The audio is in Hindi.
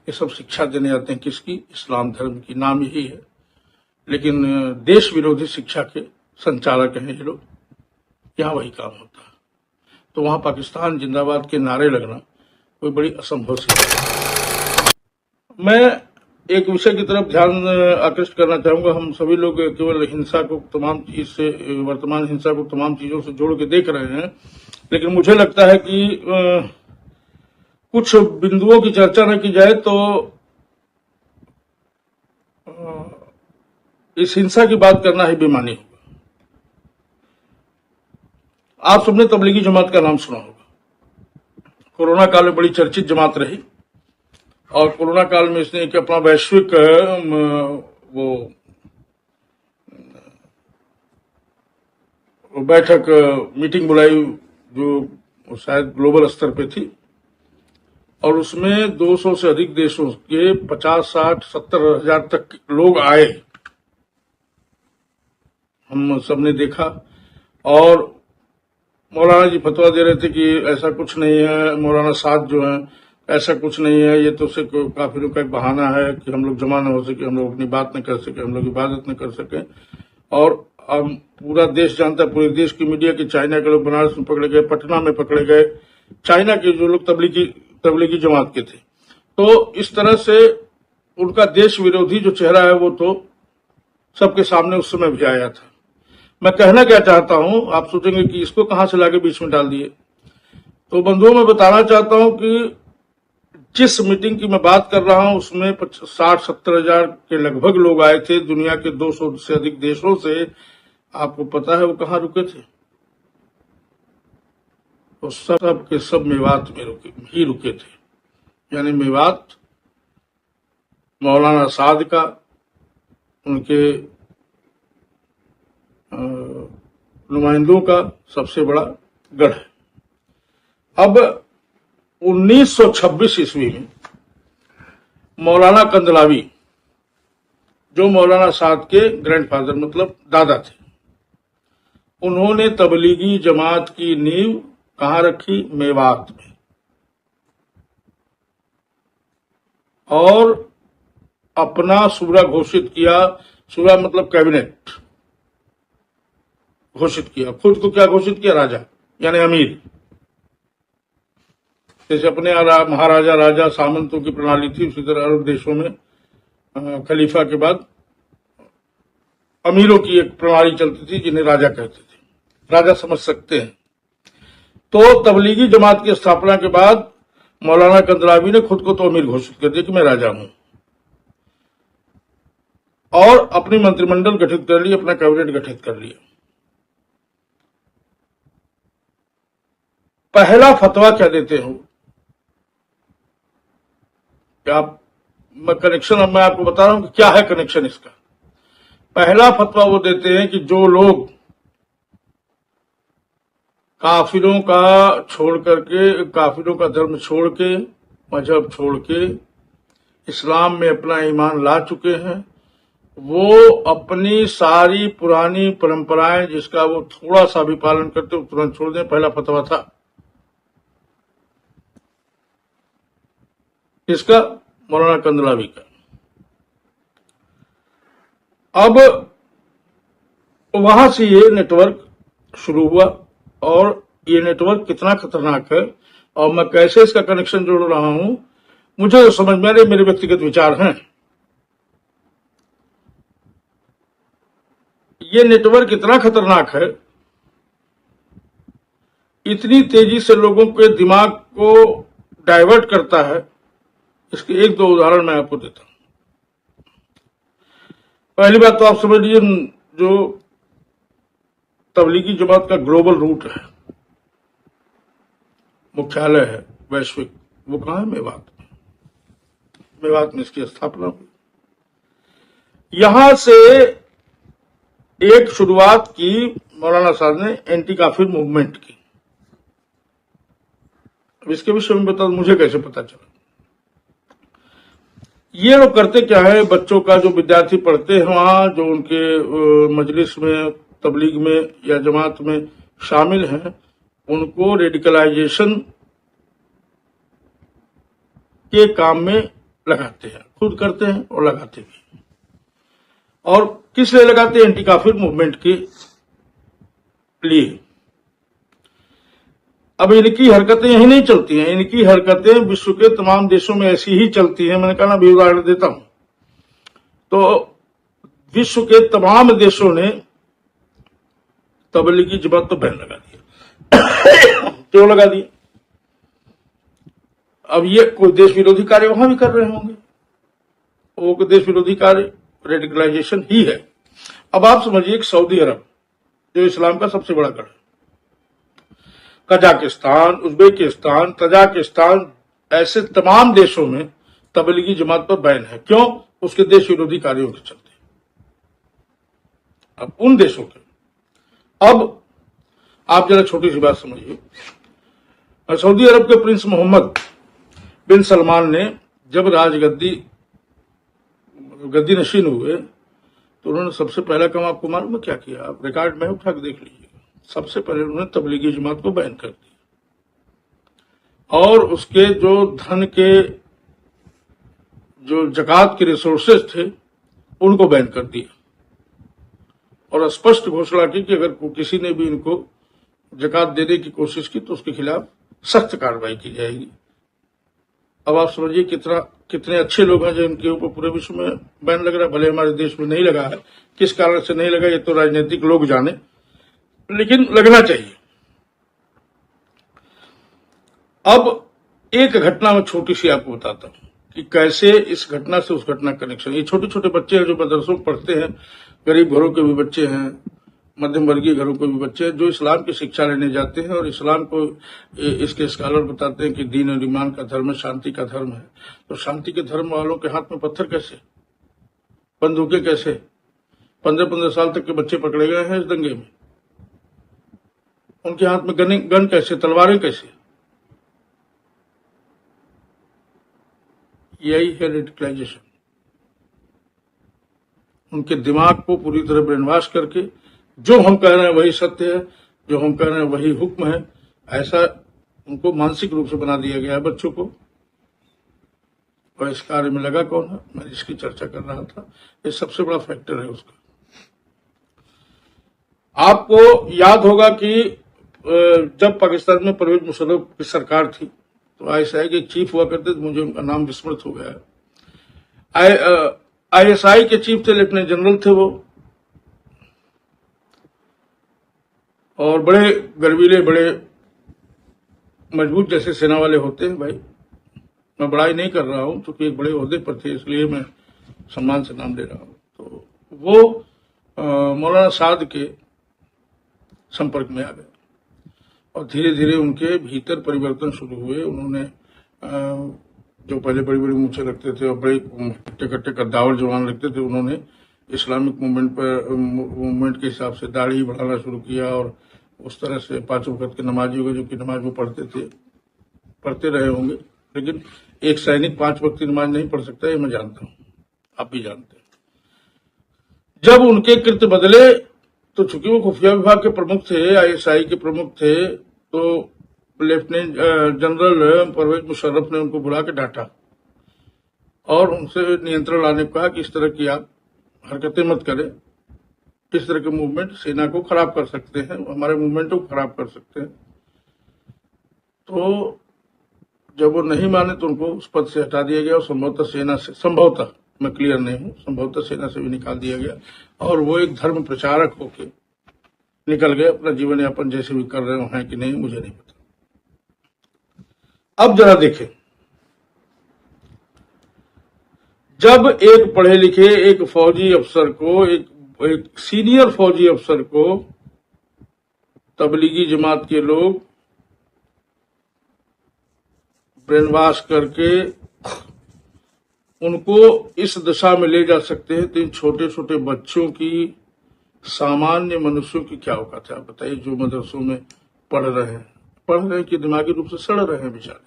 ये सब शिक्षा देने आते हैं किसकी? इस्लाम धर्म की। नाम यही है, लेकिन देश विरोधी शिक्षा के संचालक हैं ये लोग। यहाँ वही काम होता है। तो वहां पाकिस्तान जिंदाबाद के नारे लगना कोई बड़ी असंभव सी बात है। मैं एक विषय की तरफ ध्यान आकृष्ट करना चाहूंगा। हम सभी लोग केवल हिंसा को तमाम चीज से, वर्तमान हिंसा को तमाम चीजों से जोड़ के देख रहे हैं, लेकिन मुझे लगता है कि कुछ बिंदुओं की चर्चा न की जाए तो इस हिंसा की बात करना ही बेमानी होगा। आप सबने तबलीगी जमात का नाम सुना होगा। कोरोना काल में बड़ी चर्चित जमात रही और कोरोना काल में इसने एक अपना वैश्विक वो बैठक, मीटिंग बुलाई जो शायद ग्लोबल स्तर पे थी, और उसमें 200 से अधिक देशों के 50, 60, 70 हजार तक लोग आए। हम सबने देखा और मौलाना जी फतवा दे रहे थे कि ऐसा कुछ नहीं है, मौलाना साद जो है ऐसा कुछ नहीं है, ये तो सिर्फ काफिरों का एक बहाना है कि हम लोग जमा न हो सके, हम लोग अपनी बात न कर सके, हम लोग इबादत न कर सके। और अब पूरा देश जानता है, पूरे देश की मीडिया की चाइना के लोग बनारस में पकड़े गए, पटना में पकड़े गए, चाइना के जो लोग तबलीगी जमात के थे। तो इस तरह से उनका देश विरोधी जो चेहरा है वो तो सबके सामने उस समय भी आया था। मैं कहना क्या चाहता हूं, आप सोचेंगे कि इसको कहां से लाके बीच में डाल दिए। तो बंधुओं, मैं बताना चाहता हूं कि जिस मीटिंग की मैं बात कर रहा हूं उसमें 60-70 हजार के लगभग लोग आए थे दुनिया के 200 से अधिक देशों से। आपको पता है वो कहां रुके थे? तो सब के सब मेवात में रुके थे। यानी मेवात मौलाना साद का, उनके नुमाइंदों का सबसे बड़ा गढ़ है। अब 1926 ईस्वी में मौलाना कंदलावी, जो मौलाना साद के ग्रैंडफादर मतलब दादा थे, उन्होंने तबलीगी जमात की नींव कहां रखी? मेवात में। और अपना सूबा घोषित किया। सूबा मतलब कैबिनेट घोषित किया। खुद को क्या घोषित किया? राजा, यानी अमीर। जैसे अपने महाराजा, राजा, सामंतों की प्रणाली थी, उसी तरह अरब देशों में खलीफा के बाद अमीरों की एक प्रणाली चलती थी जिन्हें राजा कहते थे। राजा समझ सकते हैं। तो तबलीगी जमात की स्थापना के बाद मौलाना कंदलावी ने खुद को तो अमीर घोषित कर दिया कि मैं राजा हूं, और अपनी मंत्रिमंडल गठित कर ली, अपना कैबिनेट गठित कर लिया। पहला फतवा क्या देते हो? आप कनेक्शन, अब मैं आपको बता रहा हूं कि क्या है कनेक्शन इसका। पहला फतवा वो देते हैं कि जो लोग काफिरों का छोड़ करके, काफिरों का धर्म छोड़ के, मजहब छोड़ के इस्लाम में अपना ईमान ला चुके हैं, वो अपनी सारी पुरानी परंपराएं जिसका वो थोड़ा सा भी पालन करते हो तुरंत छोड़ दें। पहला फतवा था इसका, मौलाना कंदलावी का। अब वहां से ये नेटवर्क शुरू हुआ, और ये नेटवर्क कितना खतरनाक है और मैं कैसे इसका कनेक्शन जोड़ रहा हूं, मुझे तो समझ में आ रहे, मेरे व्यक्तिगत विचार हैं। ये नेटवर्क इतना खतरनाक है, इतनी तेजी से लोगों के दिमाग को डाइवर्ट करता है। इसके एक दो उदाहरण मैं आपको देता हूं। पहली बात तो आप समझ लीजिए, जो तबलीगी जमात का ग्लोबल रूट है, मुख्यालय है वैश्विक, वो कहां है? मेवात में। मेवात में इसकी स्थापना हुई। यहां से एक शुरुआत की मौलाना साहब ने एंटी काफिर मूवमेंट की। अब इसके विषय में बता, मुझे कैसे पता चला? ये लोग करते क्या है, बच्चों का, जो विद्यार्थी पढ़ते हैं वहां, जो उनके मजलिस में, तबलीग में या जमात में शामिल हैं, उनको रेडिकलाइजेशन के काम में लगाते हैं, खुद करते हैं और लगाते भी हैं। और किस लिए लगाते हैं? एंटी काफिर मूवमेंट के लिए। अब इनकी हरकतें यही नहीं चलती हैं, इनकी हरकतें विश्व के तमाम देशों में ऐसी ही चलती हैं। मैंने कहा ना, अभी उदाहरण देता हूं। तो विश्व के तमाम देशों ने तबलीगी जमात तो बैन लगा दिया। क्यों लगा दिया? अब ये कोई देश विरोधी कार्य वहां भी कर रहे होंगे, वो कोई देश विरोधी कार्य रेडिकलाइजेशन ही है। अब आप समझिए कि सऊदी अरब जो इस्लाम का सबसे बड़ा गढ़ है, कजाकिस्तान, उज्बेकिस्तान, तजाकिस्तान, ऐसे तमाम देशों में तबलीगी जमात पर बैन है। क्यों? उसके देश विरोधी कार्यों के चलते। अब उन देशों के, अब आप जरा छोटी सी बात समझिए। सऊदी अरब के प्रिंस मोहम्मद बिन सलमान ने जब गद्दी नशीन हुए तो उन्होंने सबसे पहला काम आपको मालूम है क्या किया? आप रिकॉर्ड में उठा के देख लीजिए। सबसे पहले उन्होंने तबलीगी जमात को बैन कर दिया और उसके जो धन के, जो जकात के रिसोर्सेज थे, उनको बैन कर दिया और स्पष्ट घोषणा की कि अगर किसी ने भी इनको जकात देने की कोशिश की तो उसके खिलाफ सख्त कार्रवाई की जाएगी। अब आप समझिए कितने अच्छे लोग हैं जो इनके ऊपर पूरे विश्व में बैन लग रहा है। भले हमारे देश में नहीं लगा है, किस कारण से नहीं लगा ये तो राजनीतिक लोग जाने, लेकिन लगना चाहिए। अब एक घटना में छोटी सी आपको बताता हूं कि कैसे इस घटना से उस घटना का कनेक्शन। ये छोटे छोटे बच्चे हैं जो मदरसों में पढ़ते हैं, गरीब घरों के भी बच्चे हैं, मध्यम वर्गीय घरों के भी बच्चे हैं, जो इस्लाम की शिक्षा लेने जाते हैं और इस्लाम को इसके स्कॉलर बताते हैं कि दीन और ईमान का धर्म है, शांति का धर्म है। तो शांति के धर्म वालों के हाथ में पत्थर कैसे, बंदूकें कैसे? 15-15 साल तक के बच्चे पकड़े गए हैं इस दंगे में। उनके हाथ में गन कैसे, तलवारें कैसे? यही है रेडिकलाइजेशन। उनके दिमाग को पूरी तरह ब्रेनवॉश करके जो हम कह रहे हैं वही सत्य है, जो हम कह रहे हैं वही हुक्म है, ऐसा उनको मानसिक रूप से बना दिया गया है बच्चों को। और इस कार्य में लगा कौन है? मैं इसकी चर्चा कर रहा था। ये सबसे बड़ा फैक्टर है उसका। आपको याद होगा कि जब पाकिस्तान में परवेज मुशर्रफ की सरकार थी तो आईएसआई के चीफ हुआ करते थे, मुझे उनका नाम विस्मृत हो गया है। आईएसआई के चीफ थे, लेफ्टिनेंट जनरल थे वो, और बड़े गर्वीले, बड़े मजबूत जैसे सेना वाले होते हैं। भाई मैं बड़ाई नहीं कर रहा हूं, क्योंकि एक बड़े ओहदे पर थे इसलिए मैं सम्मान से नाम ले रहा हूं। तो वो मौलाना साद के संपर्क में आ गए और धीरे धीरे उनके भीतर परिवर्तन शुरू हुए। उन्होंने जो पहले बड़ी बड़ी मूछें रखते थे और बड़े कट्टे कद्दावर जवान रखते थे, उन्होंने इस्लामिक मूवमेंट के हिसाब से दाढ़ी बढ़ाना शुरू किया और उस तरह से 5 वक्त के नमाजी हो गए, जो कि नमाज वो पढ़ते रहे होंगे। लेकिन एक सैनिक 5 वक्त की नमाज नहीं पढ़ सकता, ये मैं जानता हूं, आप भी जानते हैं। जब उनके कृत्य बदले तो चूंकि वो खुफिया विभाग के प्रमुख थे, आईएसआई के प्रमुख थे, तो लेफ्टिनेंट जनरल परवेज मुशर्रफ ने उनको बुला के डांटा और उनसे नियंत्रण लाने को कहा कि इस तरह की आप हरकतें मत करें, इस तरह के मूवमेंट सेना को खराब कर सकते हैं, हमारे मूवमेंट को खराब कर सकते हैं। तो जब वो नहीं माने तो उनको उस पद से हटा दिया गया और संभवतः सेना से, संभवतः मैं क्लियर नहीं हूं, संभवतः सेना से भी निकाल दिया गया और वो एक धर्म प्रचारक होके निकल गए। अपना जीवन यापन जैसे भी कर रहे हैं कि नहीं मुझे नहीं पता। अब जरा देखें, जब एक पढ़े लिखे एक फौजी अफसर को, एक सीनियर फौजी अफसर को तबलीगी जमात के लोग ब्रेनवॉश करके उनको इस दशा में ले जा सकते हैं, तो इन छोटे छोटे बच्चों की, सामान्य मनुष्यों की क्या औकात है? आप बताइए, जो मदरसों में पढ़ रहे हैं कि दिमागी रूप से सड़ रहे हैं बेचारे।